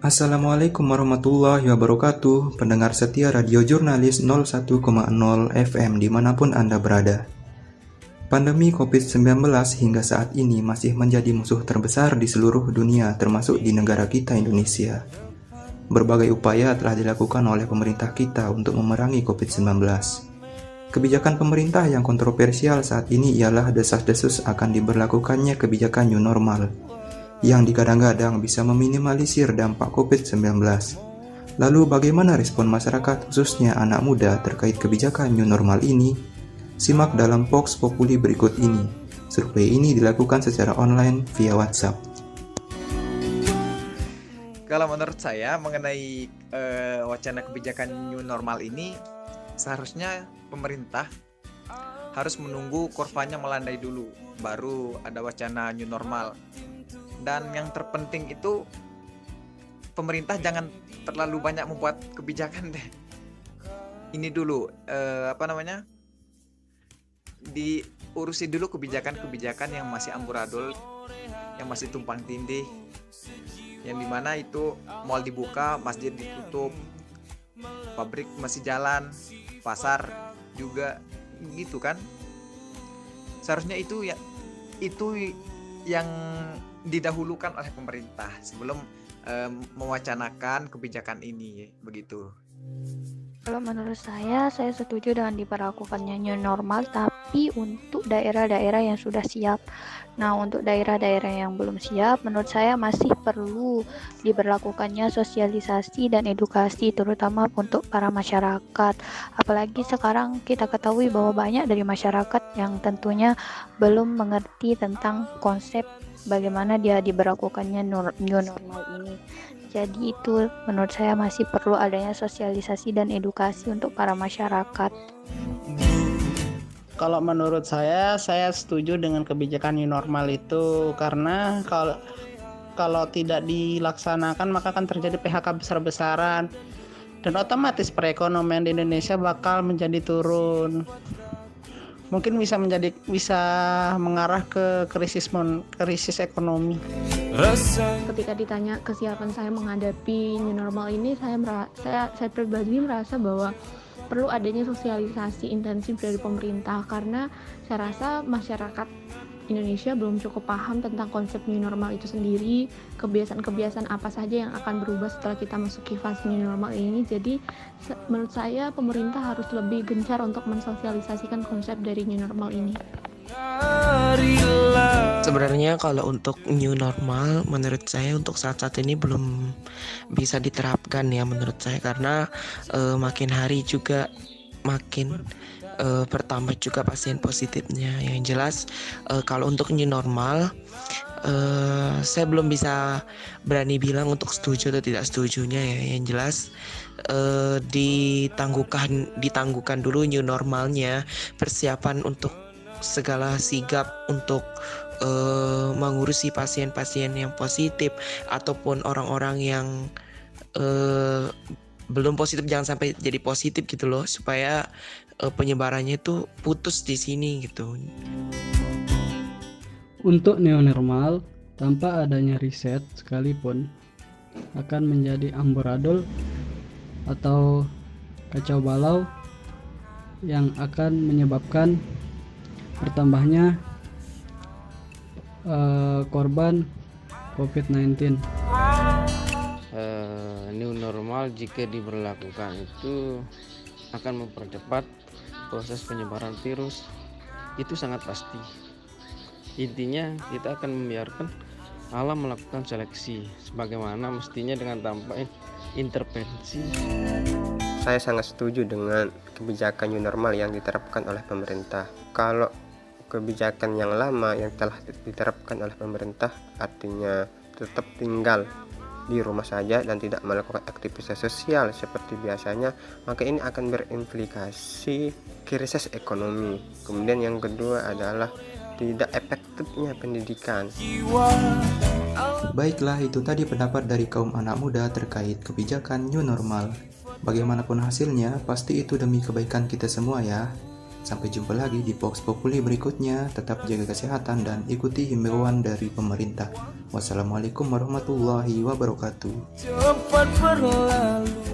Assalamualaikum warahmatullahi wabarakatuh, pendengar setia Radio Jurnalis 01,0 FM dimanapun Anda berada. Pandemi COVID-19 hingga saat ini masih menjadi musuh terbesar di seluruh dunia, termasuk di negara kita Indonesia. Berbagai upaya telah dilakukan oleh pemerintah kita untuk memerangi COVID-19. Kebijakan pemerintah yang kontroversial saat ini ialah desas-desus akan diberlakukannya kebijakan new normal, yang digadang-gadang bisa meminimalisir dampak COVID-19. Lalu bagaimana respon masyarakat khususnya anak muda terkait kebijakan new normal ini? Simak dalam Vox Populi berikut ini. Survei ini dilakukan secara online via WhatsApp. Kalau menurut saya mengenai wacana kebijakan new normal ini, seharusnya pemerintah harus menunggu kurvanya melandai dulu, baru ada wacana new normal. Dan yang terpenting itu pemerintah jangan terlalu banyak membuat kebijakan deh. Ini dulu diurusi dulu kebijakan-kebijakan yang masih amburadul, yang masih tumpang tindih, yang dimana itu mall dibuka, masjid ditutup, pabrik masih jalan, pasar juga gitu kan. Seharusnya itu yang didahulukan oleh pemerintah sebelum mewacanakan kebijakan ini, begitu. Kalau menurut saya setuju dengan diberlakukannya new normal, tapi untuk daerah-daerah yang sudah siap. Nah, untuk daerah-daerah yang belum siap, menurut saya masih perlu diberlakukannya sosialisasi dan edukasi, terutama untuk para masyarakat. Apalagi sekarang kita ketahui bahwa banyak dari masyarakat yang tentunya belum mengerti tentang konsep bagaimana dia diberlakukannya new normal ini. Jadi itu menurut saya masih perlu adanya sosialisasi dan edukasi untuk para masyarakat. Kalau menurut saya setuju dengan kebijakan new normal itu, karena kalau tidak dilaksanakan maka akan terjadi PHK besar-besaran dan otomatis perekonomian di Indonesia bakal menjadi turun. Mungkin bisa mengarah ke krisis ekonomi. Ketika ditanya kesiapan saya menghadapi new normal ini, saya pribadi merasa bahwa perlu adanya sosialisasi intensif dari pemerintah, karena saya rasa masyarakat Indonesia belum cukup paham tentang konsep new normal itu sendiri, kebiasaan-kebiasaan apa saja yang akan berubah setelah kita masuki fase new normal ini. Jadi menurut saya pemerintah harus lebih gencar untuk mensosialisasikan konsep dari new normal ini. Sebenarnya kalau untuk new normal, menurut saya untuk saat-saat ini belum bisa diterapkan ya menurut saya, karena makin hari juga makin bertambah juga pasien positifnya. Yang jelas kalau untuk new normal saya belum bisa berani bilang untuk setuju atau tidak setujunya ya. Yang jelas ditangguhkan dulu new normalnya, persiapan untuk segala sigap untuk mengurusi pasien-pasien yang positif ataupun orang-orang yang belum positif jangan sampai jadi positif gitu loh, supaya penyebarannya itu putus di sini gitu. Untuk new normal tanpa adanya riset sekalipun akan menjadi amburadul atau kacau balau yang akan menyebabkan bertambahnya korban COVID-19. New normal jika diberlakukan itu akan mempercepat proses penyebaran virus, itu sangat pasti. Intinya kita akan membiarkan alam melakukan seleksi sebagaimana mestinya dengan tanpa intervensi. Saya sangat setuju dengan kebijakan new normal yang diterapkan oleh pemerintah. Kalau kebijakan yang lama yang telah diterapkan oleh pemerintah, artinya tetap tinggal di rumah saja dan tidak melakukan aktivitas sosial seperti biasanya, maka ini akan berimplikasi krisis ekonomi. Kemudian yang kedua adalah tidak efektifnya pendidikan. Baiklah, itu tadi pendapat dari kaum anak muda terkait kebijakan new normal. Bagaimanapun hasilnya, pasti itu demi kebaikan kita semua ya. Sampai jumpa lagi di Vox Populi berikutnya. Tetap jaga kesehatan dan ikuti himbauan dari pemerintah. Wassalamualaikum warahmatullahi wabarakatuh. Cepat berlalu.